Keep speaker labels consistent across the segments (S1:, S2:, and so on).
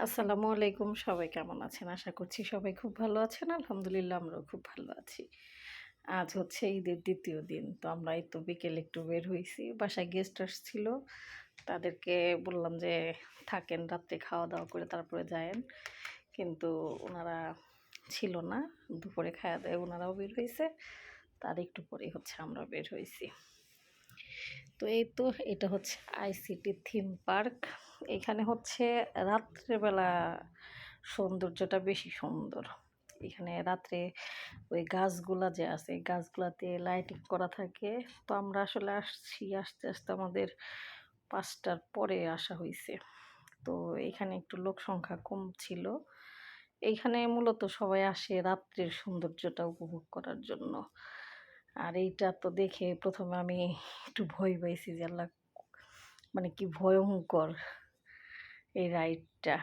S1: আসসালামু আলাইকুম। সবাই কেমন আছেন? আশা করছি সবাই খুব ভালো আছেন। আলহামদুলিল্লাহ আমরাও খুব ভালো আছি। আজ হচ্ছে ঈদের ২য় দিন। তো আমরা এই তো বিকেলে একটু বের হইছি। বাসায় গেস্ট আসছিল। তাদেরকে বললাম যে, "থাকেন রাত্রে খাওয়া-দাওয়া করে তারপরে যায়েন।" কিন্তু উনারা ছিল না। দুপুরে খায়া-দায়া উনারাও বের হইছে। তার একটু পরেই হচ্ছে আমরা বের হইছি। তো এই তো এটা হচ্ছে আইসিটি থিম পার্ক। এখানে হচ্ছে রাত্রেবেলা সৌন্দর্যটা বেশি সুন্দর। এখানে রাত্রে ওই গাছগুলা যে আছে, এই গাছগুলাতে লাইটিং করা থাকে। তো আমরা আসলে আসছি আসতে, আসতে আমাদের ৫টার পরে আসা হইছে। তো এখানে একটু লোক সংখ্যা কম ছিল। এইখানে মূলত সবাই আসে রাত্রের সৌন্দর্যটা উপভোগ করার জন্য। আর এইটা তো দেখে ১ম এ আমি একটু ভয় পাইছি যে আল্লাহ মানে কি ভয়ংকর এই রাইডটা।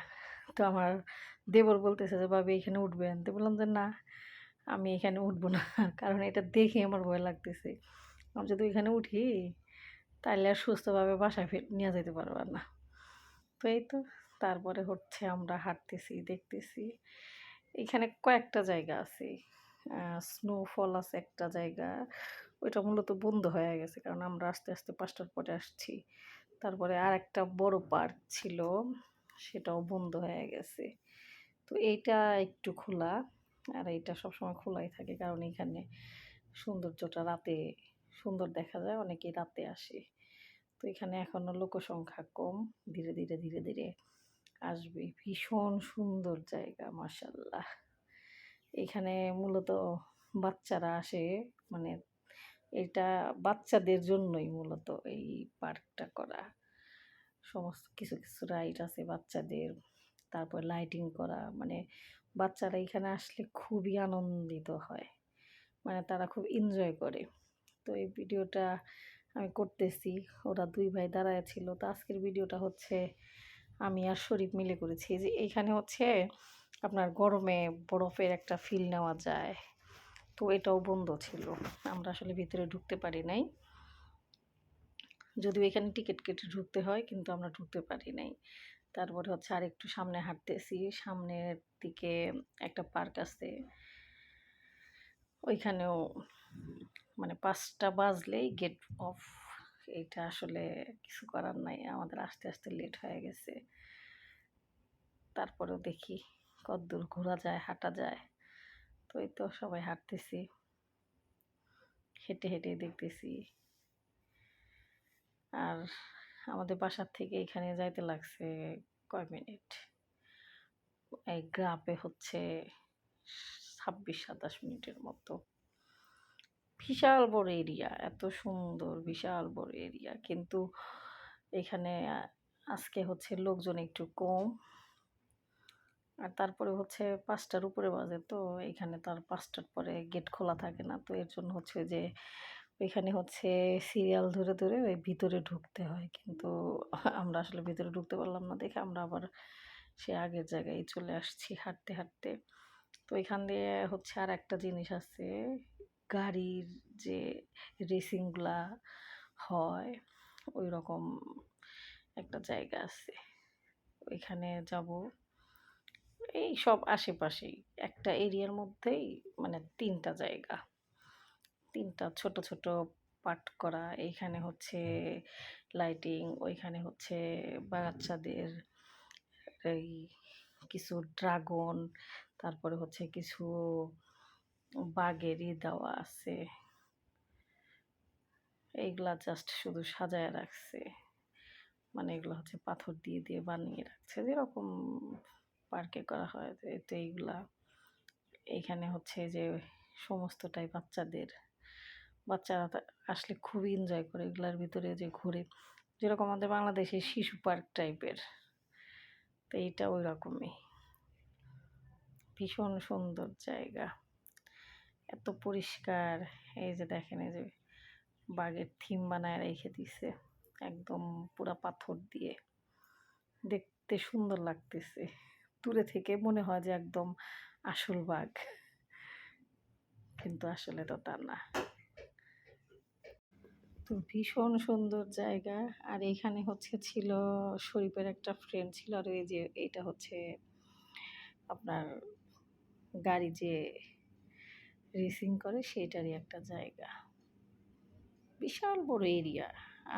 S1: তো আমার দেবর বলতেছে যে, "ভাবি এখানে উঠবেন?" তো বললাম যে, "না, আমি এখানে উঠবো না।" কারণ এটা দেখে আমার ভয় লাগতেছে। আমি যদি ওইখানে উঠি তাইলে আর সুস্থভাবে বাসায় নিয়া যাইতে পারবা না। তো এই তো তারপরে হচ্ছে আমরা হাঁটতেছি, দেখতেছি। এখানে কয়েকটা জায়গা আছে। আ স্নোফল আছে একটা জায়গা। ওইটা মূলত বন্ধ হয়ে গেছে। কারণ আমরা আস্তে, আস্তে ৫টার পরে আসছি। তারপরে আরেকটা বড় পার্ক ছিল, সেটাও বন্ধ হয়ে গেছে। তো এইটা একটু খোলা। আর এইটা সবসময় খোলাই থাকে। কারণ এখানে সৌন্দর্যটা রাতে সুন্দর দেখা যায়। অনেকেই রাতে আসে। তো এখানে এখনো লোকসংখ্যা কম। ধীরে, ধীরে, ধীরে, ধীরে আসবে। ভীষণ সুন্দর জায়গা মাশাআল্লাহ। এখানে মূলত বাচ্চারা আসে মানে এটা বাচ্চাদের জন্যই মূলত এই পার্কটা করা। সমস্ত কিছু, কিছু রাইড আছে বাচ্চাদের। তারপর লাইটিং করা। মানে বাচ্চারা এখানে আসলে খুবই আনন্দিত হয়। মানে তারা খুব এনজয় করে। তো এই ভিডিওটা আমি করতেছি। ওরা ২ ভাই দাঁড়ায় ছিল। তো আজকের ভিডিওটা হচ্ছে আমি আর শরীফ মিলে করেছি। এই যে এইখানে হচ্ছে আপনার গরমে বরফের একটা ফিল নেওয়া যায়। তো এটাও বন্ধ ছিল। আমরা আসলে ভিতরে ঢুকতে পারি নাই। যদিও এখানে টিকিট কেটে ঢুকতে হয় কিন্তু আমরা ঢুকতে পারি নাই। তারপরে হচ্ছে আরেকটু সামনে হাঁটতেছি। সামনের দিকে একটা পার্ক আছে। ওইখানেও মানে ৫টা বাজলেই গেট অফ। এইটা আসলে কিছু করার নাই। আমাদের আসতে, আসতে লেট হয়ে গেছে। তারপরেও দেখি কতদূর ঘোরা যায়, হাঁটা যায়। তো এই তো সবাই হাঁটতেছি। হেঁটে, হেঁটে দেখতেছি। আর আমাদের বাসার থেকে এখানে যাইতে লাগছে কয় মিনিট? এই গ্রামে হচ্ছে ২৬-২৭ মিনিটের মতো। বিশাল বড় এরিয়া, এত সুন্দর বিশাল বড় এরিয়া। কিন্তু এখানে আজকে হচ্ছে লোকজন একটু কম। আর তারপরে হচ্ছে ৫টার উপরে বাজে তো এখানে তো আর ৫টার পরে গেট খোলা থাকে না। তো এর জন্য হচ্ছে যে ওইখানে হচ্ছে সিরিয়াল ধরে, ধরে ওই ভিতরে ঢুকতে হয়। কিন্তু আমরা আসলে ভিতরে ঢুকতে পারলাম না দেখে আমরা আবার সেই আগের জায়গায় চলে আসছি হাঁটতে, হাঁটতে। তো এখান দিয়ে হচ্ছে আরেকটা জিনিস আছে, গাড়ির যে রেসিংগুলা হয় ঐরকম একটা জায়গা আছে। ওইখানে যাবো। এই সব আশেপাশেই। একটা এরিয়ার মধ্যেই মানে ৩ টা জায়গা। ৩ টা ছোট, ছোট পার্ট করা। এইখানে হচ্ছে লাইটিং, ওইখানে হচ্ছে বাচ্চাদের এই কিছু ড্রাগন, তারপরে হচ্ছে কিছু বাঘের দেওয়া আছে। এইগুলা জাস্ট শুধু সাজায় রাখছে। মানে এগুলো হচ্ছে পাথর দিয়ে, দিয়ে বানিয়ে রাখছে। যেরকম পার্কে করা হয়। তো এইগুলা এইখানে হচ্ছে যে সমস্তটাই বাচ্চাদের। বাচ্চারা আসলে খুবই এনজয় করে এগুলার ভিতরে যে ঘুরে। যেরকম আমাদের বাংলাদেশে শিশু পার্ক টাইপের। তো এইটা ওইরকমই। ভীষণ সুন্দর জায়গা। এত পরিষ্কার। এই যে দেখেন এই যে বাঘের থিম বানায় রেখে দিছে। একদম পুরা পাথর দিয়ে। দেখতে সুন্দর লাগতেছে। দূরে থেকে মনে হয় যে একদম আসল বাঘ। কিন্তু আসলে তো তা না। তো ভীষণ সুন্দর জায়গা। আর এখানে হচ্ছে ছিল শরীফের একটা ফ্রেন্ড ছিল। আর এই যে এটা হচ্ছে আপনার গাড়ি যে রেসিং করে সেটারই একটা জায়গা। বিশাল বড় এরিয়া।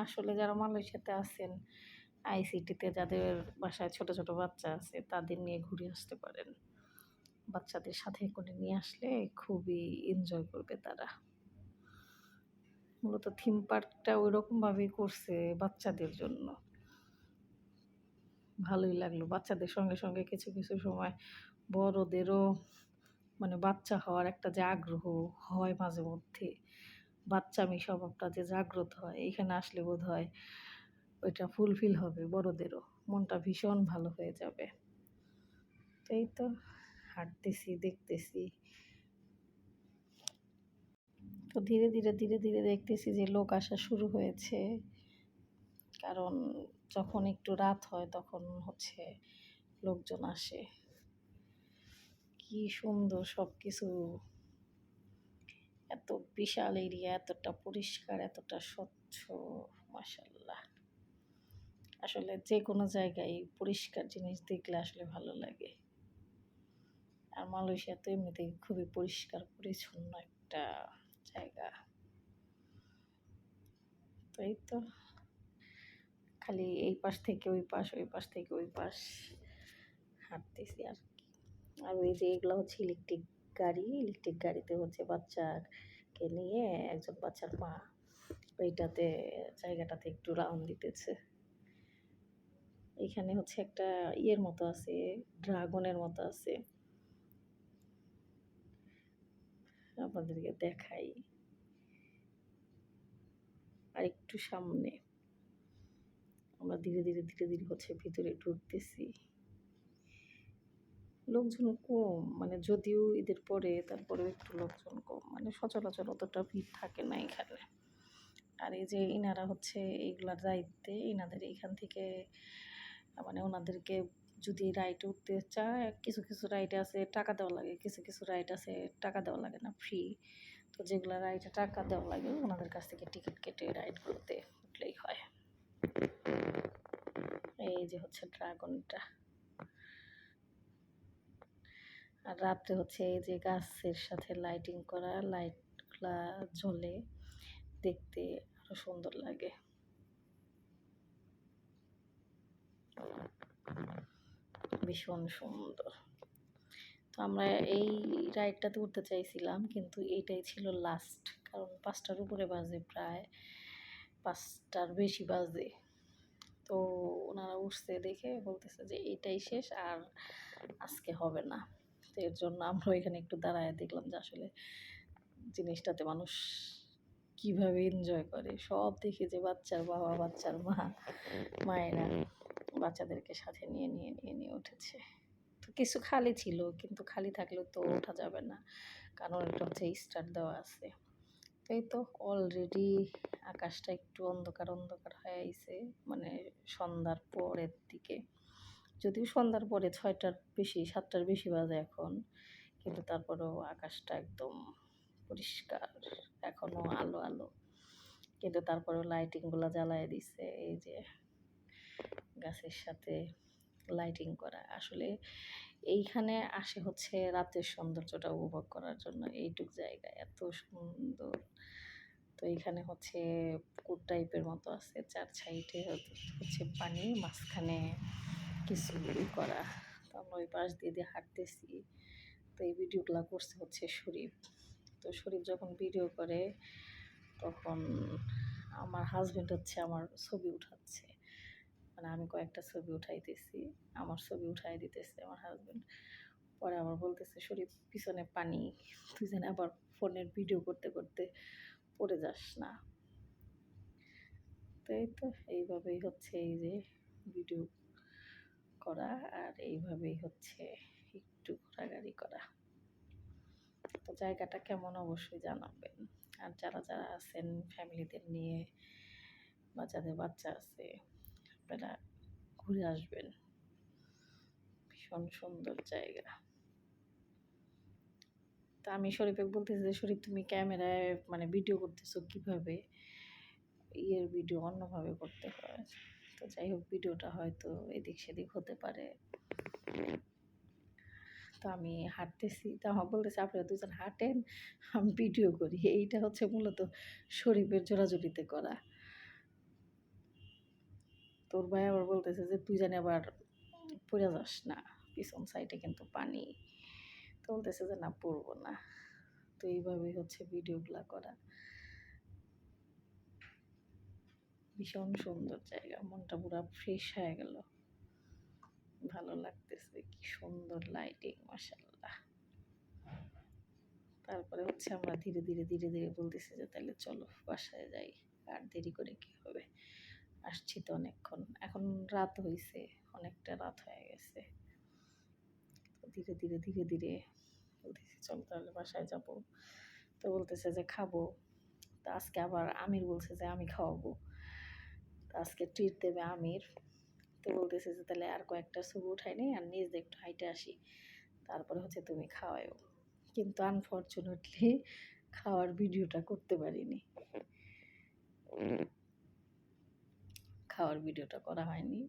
S1: আসলে যারা মালয়েশিয়াতে আছেন, আইসিটিতে যাদের বাসায় ছোট, ছোট বাচ্চা আছে তাদের নিয়ে ঘুরে আসতে পারেন। বাচ্চাদের সাথে করে নিয়ে আসলে খুবই এনজয় করবে তারা। মূলত থিম পার্কটা ওইরকমভাবেই করছে বাচ্চাদের জন্য। ভালোই লাগলো। বাচ্চাদের সঙ্গে, সঙ্গে কিছু, কিছু সময় বড়দেরও মানে বাচ্চা হওয়ার একটা যে আগ্রহ হয় মাঝে মধ্যে, বাচ্চামি স্বভাবটা যে জাগ্রত হয়, এখানে আসলে বোধহয় ওইটা ফুলফিল হবে বড়দেরও। মনটা ভীষণ ভালো হয়ে যাবে। তো এই তো হাঁটতেছি, দেখতেছি। তো ধীরে, ধীরে, ধীরে, ধীরে দেখতেছি যে লোক আসা শুরু হয়েছে। কারণ যখন একটু রাত হয় তখন হচ্ছে লোকজন আসে। কি সুন্দর সবকিছু! এত বিশাল এরিয়া, এতটা পরিষ্কার, এতটা স্বচ্ছ, মাশাআল্লাহ। আসলে যেকোনো জায়গায় পরিষ্কার জিনিস দেখলে আসলে ভালো লাগে। আর মালয়েশিয়া তো এমনিতেই খুবই পরিষ্কার পরিচ্ছন্ন একটা জায়গা। তো এই তো খালি এই পাশ থেকে ওই পাশ, ওই পাশ থেকে ওই পাশ হাঁটতেছি আর কি। আর ওই যে এগুলো হচ্ছে ইলেকট্রিক গাড়ি। ইলেকট্রিক গাড়িতে হচ্ছে বাচ্চাকে নিয়ে একজন বাচ্চার মা ওইটাতে জায়গাটাতে একটু রাউন্ড দিতেছে। এখানে হচ্ছে একটা ইয়ের মতো আছে, ড্রাগনের মতো আছে। আপনাদেরকে দেখাই। আর একটু সামনে আমরা ধীরে, ধীরে, ধীরে, ধীরে হচ্ছে ভিতরে ঢুকতেছি। লোকজন কম, মানে যদিও ঈদের পরে তারপরেও একটু লোকজন কম। মানে সচরাচর অতটা ভিড় থাকে না এখানে। আর এই যে ইনারা হচ্ছে এইগুলার দায়িত্বে, ইনাদের এইখান থেকে মানে ওনাদেরকে যদি রাইডে উঠতে চায়, কিছু, কিছু রাইড আছে টাকা দেওয়া লাগে, কিছু, কিছু রাইড আছে টাকা দেওয়া লাগে না, ফ্রি। তো যেগুলা রাইডে টাকা দেওয়া লাগে ওনাদের কাছ থেকে টিকিট কেটে রাইডগুলোতে উঠলেই হয়। এই যে হচ্ছে ড্রাগনটা। আর রাত্রে হচ্ছে এই যে গাছের সাথে লাইটিং করা লাইটগুলা জ্বলে, দেখতে আরো সুন্দর লাগে। ভীষণ সুন্দর। তো আমরা এই রাইডটাতে উঠতে চাইছিলাম কিন্তু এইটাই ছিল লাস্ট। কারণ ৫টার উপরে বাজে, প্রায় ৫টার বেশি বাজে। তো ওনারা উঠছে দেখে বলতেছে যে এটাই শেষ, আর আজকে হবে না। তো এর জন্য আমরা এখানে একটু দাঁড়ায় দেখলাম যে আসলে জিনিসটাতে মানুষ কিভাবে এনজয় করে। সব দেখে যে বাচ্চার বাবা, বাচ্চার মা, মায়েরা বাচ্চাদেরকে সাথে নিয়ে উঠেছে। তো কিছু খালি ছিল, কিন্তু খালি থাকলেও তো ওঠা যাবে না, কারণ এটা হচ্ছে স্টার দেওয়া আছে। তো এই তো অলরেডি আকাশটা একটু অন্ধকার অন্ধকার হয়ে আইছে, মানে সন্ধ্যার পরের দিকে। যদিও সন্ধ্যার পরে ৬টার বেশি, ৭টার বেশি বাজে এখন, কিন্তু তারপরেও আকাশটা একদম পরিষ্কার, এখনো আলো আলো। কিন্তু তারপরেও লাইটিংগুলো জ্বালায় দিছে, এই যে গাছের সাথে লাইটিং করা। আসলে এইখানে আসে হচ্ছে রাতের সৌন্দর্যটা উপভোগ করার জন্য। এইটুক জায়গা এত সুন্দর। তো এইখানে হচ্ছে পুকুর টাইপের মতো আছে, ৪ সাইডে হচ্ছে পানি, মাঝখানে কিছু করা। তো আমরা ওই পাশ দিয়ে হাঁটতেছি। তো এই ভিডিওগুলো করছে হচ্ছে শরীফ। তো শরীফ যখন ভিডিও করে তখন আমার হাজবেন্ড হচ্ছে আমার ছবি উঠাচ্ছে। মানে আমি কয়েকটা ছবি উঠাইতেছি, আমার ছবি উঠাই দিতেছে আমার হাজবেন্ড। পরে আবার বলতেছে শরীফ পিছনে পানি, তুই যেন আবার ফোনের ভিডিও করতে করতে পড়ে যাস না। তো এই তো এইভাবেই হচ্ছে এই যে ভিডিও করা, আর এইভাবেই হচ্ছে একটু ঘোরাঘুরি করা। তো জায়গাটা কেমন অবশ্যই জানাবেন। আর যারা যারা আছেন ফ্যামিলিদের নিয়ে বা যাদের বাচ্চা আছে, আপনারা ঘুরে আসবেন। ভীষণ সুন্দর জায়গা। তা আমি শরীফকে বলতেছি যে শরীফ তুমি ক্যামেরায় মানে ভিডিও করতেছো কিভাবে? ইয়ের ভিডিও অন্যভাবে করতে হয়। তো যাই হোক, ভিডিওটা হয়তো এদিক সেদিক হতে পারে। তো আমি হাঁটতেছি, তো আমার বলতেছে আপনারা দুজন হাঁটেন, আমি ভিডিও করি। এইটা হচ্ছে মূলত শরীফের জোরাজুরিতে করা। তোর ভাই আবার বলতেছে যে তুই জানি আবার পড়ে যাস না, পিছন সাইডে কিন্তু পানি। তো বলতেছে যে না, পড়বো না। তো এইভাবেই হচ্ছে ভিডিওগুলা করা। ভীষণ সুন্দর জায়গা, মনটা পুরো ফ্রেশ হয়ে গেল, ভালো লাগতেছে। কি সুন্দর লাইটিং, মাশাআল্লাহ। তারপরে হচ্ছে আমরা ধীরে ধীরে ধীরে ধীরে বলতেছি যে তাহলে চলো বাসায় যাই, আর দেরি করে কি হবে, আসছি তো অনেকক্ষণ, এখন রাত হয়েছে, অনেকটা রাত হয়ে গেছে। তো ধীরে ধীরে ধীরে ধীরে বলতেছি চলো তাহলে বাসায় যাব। তো বলতেছে যে খাবো। তো আজকে আবার আমির বলছে যে আমি খাওয়াবো, তো আজকে ট্রিট দেবে আমির। তো বলতেছে যে তাহলে আর কয়েকটা ছবি উঠাই নি, আর নিজ দিয়ে একটু হাইটে আসি, তারপরে হচ্ছে তুমি খাওয়াইও। কিন্তু আনফর্চুনেটলি খাওয়ার ভিডিওটা করতে পারিনি, খাওয়ার ভিডিওটা করা হয়নি।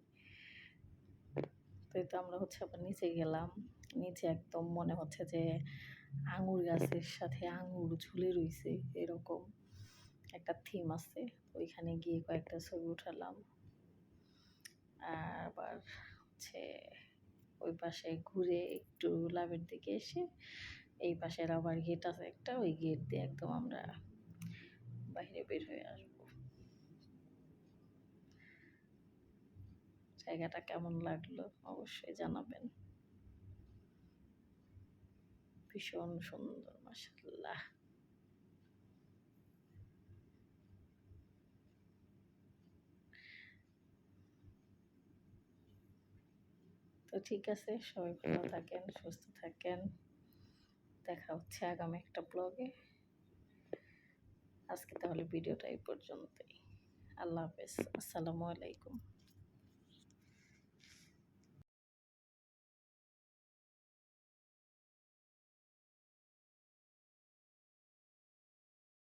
S1: তো এই তো আমরা হচ্ছে আবার নিচে গেলাম। নিচে একদম মনে হচ্ছে যে আঙুর গাছের সাথে আঙুর ঝুলে রইছে, এরকম একটা থিম আছে। ওইখানে গিয়ে কয়েকটা ছবি উঠালাম। আর আবার হচ্ছে ওই পাশে ঘুরে একটু লাভের দিকে এসে এই পাশের আবার গেট আছে একটা, ওই গেট দিয়ে একদম আমরা বাইরে বের হয়ে আসবো। জায়গাটা কেমন লাগলো অবশ্যই জানাবেন। ভীষণ সুন্দর, মাশাআল্লাহ। তো ঠিক আছে, সবাই ভালো থাকেন, সুস্থ থাকেন। দেখা হচ্ছে আগামী একটা ব্লগে। আজকে তাহলে ভিডিওটা এই পর্যন্তই। আল্লাহ হাফেজ, আসসালামু আলাইকুম।